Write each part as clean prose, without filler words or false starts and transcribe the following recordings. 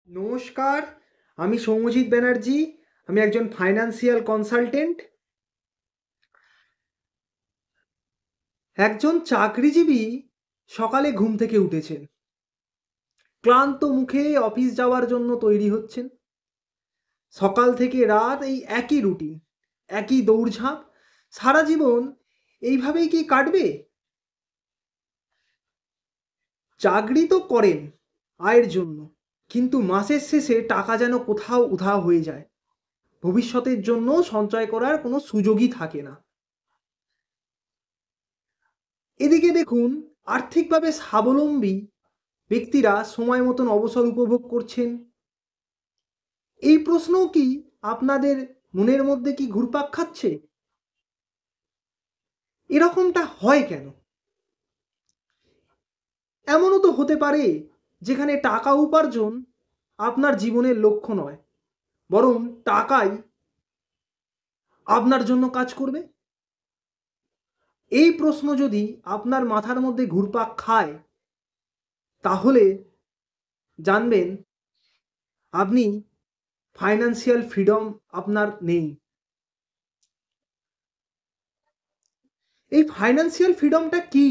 নমস্কার, আমি সৌম্যজিৎ ব্যানার্জি। আমি একজন ফাইন্যান্সিয়াল কনসালটেন্ট। একজন চাকরিজীবী সকালে ঘুম থেকে উঠেছেন, ক্লান্ত মুখে অফিস যাওয়ার জন্য তৈরি হচ্ছেন। সকাল থেকে রাত এই একই রুটিন, একই দৌড়ঝাঁপ। সারা জীবন এইভাবেই কি কাটবে? চাকরি তো করেন আয়ের জন্য, কিন্তু মাসের শেষে টাকা যেন কোথাও উধাও হয়ে যায়। ভবিষ্যতের জন্য সঞ্চয় করার কোনো সুযোগই থাকে না। এদিকে দেখুন, আর্থিকভাবে স্বাবলম্বী ব্যক্তিরা সময় মতন অবসর উপভোগ করছেন। এই প্রশ্নও কি আপনাদের মনের মধ্যে কি ঘুরপাক খাচ্ছে? এরকমটা হয় কেন? এমনও তো হতে পারে যেখানে টাকা উপার্জন আপনার জীবনের লক্ষ্য নয়, বরং টাকাই আপনার জন্য কাজ করবে। এই প্রশ্ন যদি আপনার মাথার মধ্যে ঘুরপাক খায়, তাহলে জানবেন আপনি ফাইন্যান্সিয়াল ফ্রিডম আপনার নেই। এই ফাইন্যান্সিয়াল ফ্রিডমটা কি?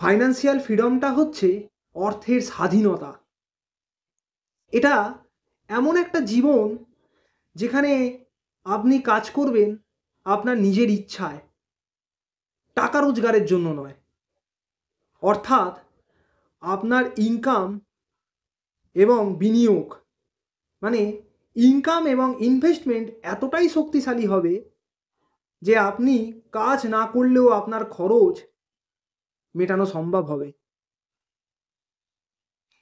ফাইন্যান্সিয়াল ফ্রিডমটা হচ্ছে অর্থের স্বাধীনতা। এটা এমন একটা জীবন যেখানে আপনি কাজ করবেন আপনার নিজের ইচ্ছায়, টাকা রোজগারের জন্য নয়। অর্থাৎ আপনার ইনকাম এবং বিনিয়োগ, মানে ইনকাম এবং ইনভেস্টমেন্ট এতটাই শক্তিশালী হবে যে আপনি কাজ না করলেও আপনার খরচ মেটানো সম্ভব হবে।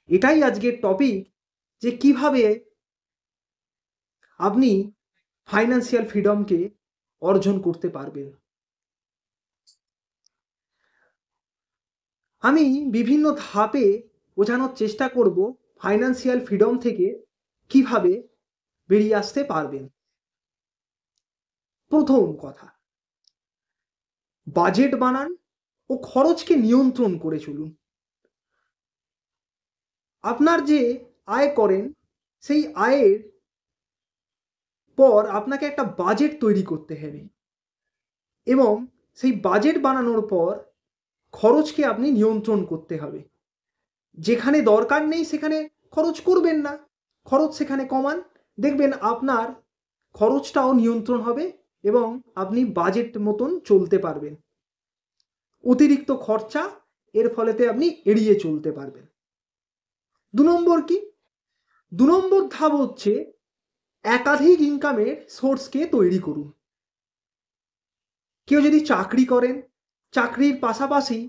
এটাই আজকের টপিক, যে কিভাবে আপনি ফাইন্যান্সিয়াল ফ্রিডমকে অর্জন করতে পারবেন। আমি বিভিন্ন ধাপে বোঝানোর চেষ্টা করব ফাইন্যান্সিয়াল ফ্রিডম থেকে কিভাবে বেরিয়ে আসতে পারবেন। প্রথম কথা, বাজেট বানান ও খরচকে নিয়ন্ত্রণ করে চলুন। আপনার যে আয় করেন, সেই আয়ের পর আপনাকে একটা বাজেট তৈরি করতে হবে, এবং সেই বাজেট বানানোর পর খরচকে আপনি নিয়ন্ত্রণ করতে হবে। যেখানে দরকার নেই সেখানে খরচ করবেন না, খরচ সেখানে কমান। দেখবেন আপনার খরচটাও নিয়ন্ত্রণ হবে এবং আপনি বাজেট মতন চলতে পারবেন। অতিরিক্ত খরচা এর ফলেতে আপনি এড়িয়ে চলতে পারবেন। ২ নম্বর কি? ২ নম্বর ধাপ হচ্ছে একাধিক ইনকামের সোর্সকে তৈরি করুন। কেউ যদি চাকরি করেন, চাকরির পাশাপাশি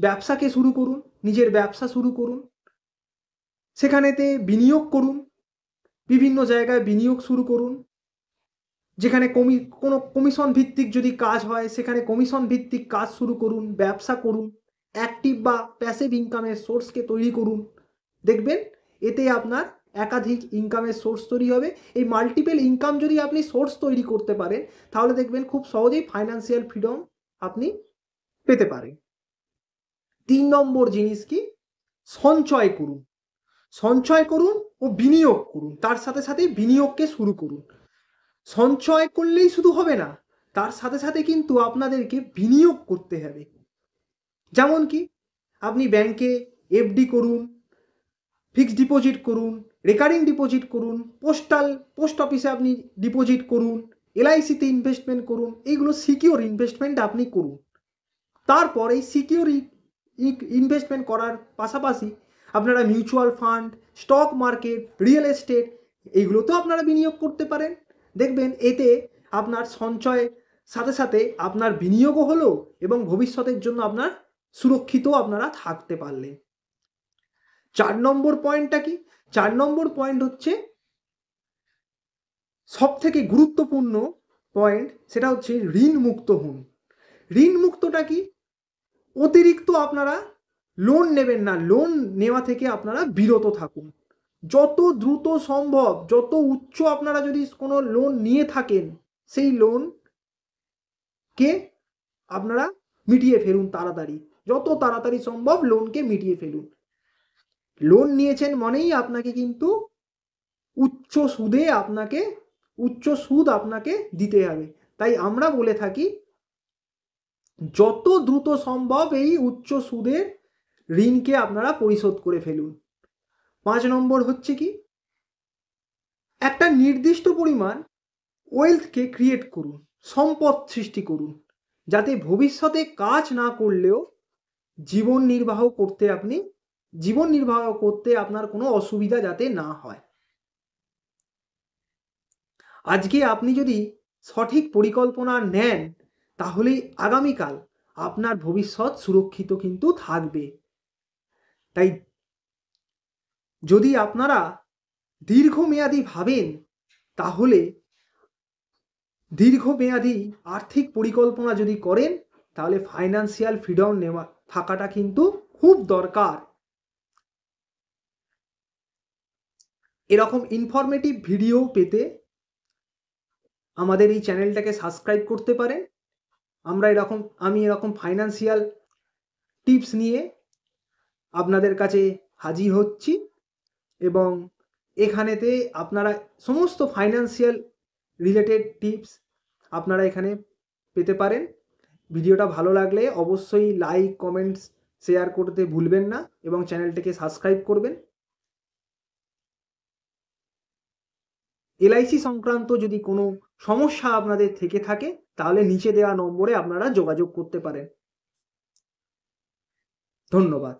ব্যবসাকে শুরু করুন, নিজের ব্যবসা শুরু করুন। সেখানেতে বিনিয়োগ করুন, বিভিন্ন জায়গায় বিনিয়োগ শুরু করুন। যেখানে কোনো কমিশন ভিত্তিক যদি কাজ হয়, সেখানে কমিশন ভিত্তিক কাজ শুরু করুন, ব্যবসা করুন। অ্যাক্টিভ বা প্যাসিভ ইনকামের সোর্সকে তৈরি করুন। দেখবেন এতে আপনার একাধিক ইনকামের সোর্স তৈরি হবে। এই মাল্টিপল ইনকাম যদি আপনি সোর্স তৈরি করতে পারেন, তাহলে দেখবেন খুব সহজেই ফাইন্যান্সিয়াল ফ্রিডম আপনি পেতে পারেন। ৩ নম্বর জিনিস কি? সঞ্চয় করুন। সঞ্চয় করুন ও বিনিয়োগ করুন। তার সাথে সাথে বিনিয়োগকে শুরু করুন। সঞ্চয় করলেই শুধু হবে না, তার সাথে সাথে কিন্তু আপনাদেরকে বিনিয়োগ করতে হবে। যেমন কি, আপনি ব্যাংকে এফডি করুন, ফিক্সড ডিপোজিট করুন, রেকারিং ডিপোজিট করুন, পোস্ট অফিসে আপনি ডিপোজিট করুন, এলআইসিতে ইনভেস্টমেন্ট করুন। এইগুলো সিকিওর ইনভেস্টমেন্ট আপনি করুন। তারপর এই সিকিওর ইনভেস্টমেন্ট করার পাশাপাশি আপনারা mutual fund, stock market, real estate, এইগুলোতেও আপনারা বিনিয়োগ করতে পারেন। দেখবেন এতে আপনার সঞ্চয়ের সাথে সাথে আপনার বিনিয়োগও হলো এবং ভবিষ্যতের জন্য আপনার সুরক্ষিত আপনারা থাকতে পারলেন। ৪ নম্বর পয়েন্টটা কি? ৪ নম্বর পয়েন্ট হচ্ছে সবথেকে গুরুত্বপূর্ণ পয়েন্ট, সেটা হচ্ছে ঋণ মুক্ত হন। ঋণ মুক্তটা কি? অতিরিক্ত আপনারা লোন নেবেন না, লোন নেওয়া থেকে আপনারা বিরত থাকুন। যত দ্রুত সম্ভব, যত উচ্চ আপনারা যদি কোনো লোন নিয়ে থাকেন, সেই লোনকে আপনারা মিটিয়ে ফেলুন তাড়াতাড়ি। যত তাড়াতাড়ি সম্ভব লোনকে মিটিয়ে ফেলুন। লোন নিয়েছেন মানেই আপনাকে কিন্তু উচ্চ সুদ আপনাকে দিতে হবে। তাই আমরা বলে থাকি যত দ্রুত সম্ভব এই উচ্চ সুদের ঋণকে আপনারা পরিশোধ করে ফেলুন। 5 নম্বর হচ্ছে কি, একটা নির্দিষ্ট পরিমাণ ওয়েলথকে ক্রিয়েট করুন, সম্পদ সৃষ্টি করুন, যাতে ভবিষ্যতে কাজ না করলেও জীবন নির্বাহ করতে আপনার কোনো অসুবিধা যাতে না হয়। আজকে আপনি যদি সঠিক পরিকল্পনা নেন তাহলেই আগামীকাল আপনার ভবিষ্যৎ সুরক্ষিত কিন্তু থাকবে। তাই যদি আপনারা দীর্ঘমেয়াদী ভাবেন তাহলে দীর্ঘমেয়াদী আর্থিক পরিকল্পনা যদি করেন তাহলে ফাইন্যান্সিয়াল ফ্রিডম থাকাটা কিন্তু খুব দরকার। এরকম ইনফরমেটিভ ভিডিও পেতে আমাদের এই চ্যানেলটাকে সাবস্ক্রাইব করতে পারেন। আমি এরকম ফাইন্যান্সিয়াল টিপস নিয়ে আপনাদের কাছে হাজির হচ্ছি এবং এখানেতে আপনারা সমস্ত ফাইন্যান্সিয়াল রিলেটেড টিপস আপনারা এখানে পেতে পারেন। ভিডিওটা ভালো লাগলে অবশ্যই লাইক, কমেন্টস, শেয়ার করতে ভুলবেন না এবং চ্যানেলটিকে সাবস্ক্রাইব করবেন। এলআইসি সংক্রান্ত যদি কোনো সমস্যা আপনাদের থেকে থাকে তাহলে নিচে দেওয়া নম্বরে আপনারা যোগাযোগ করতে পারেন। ধন্যবাদ।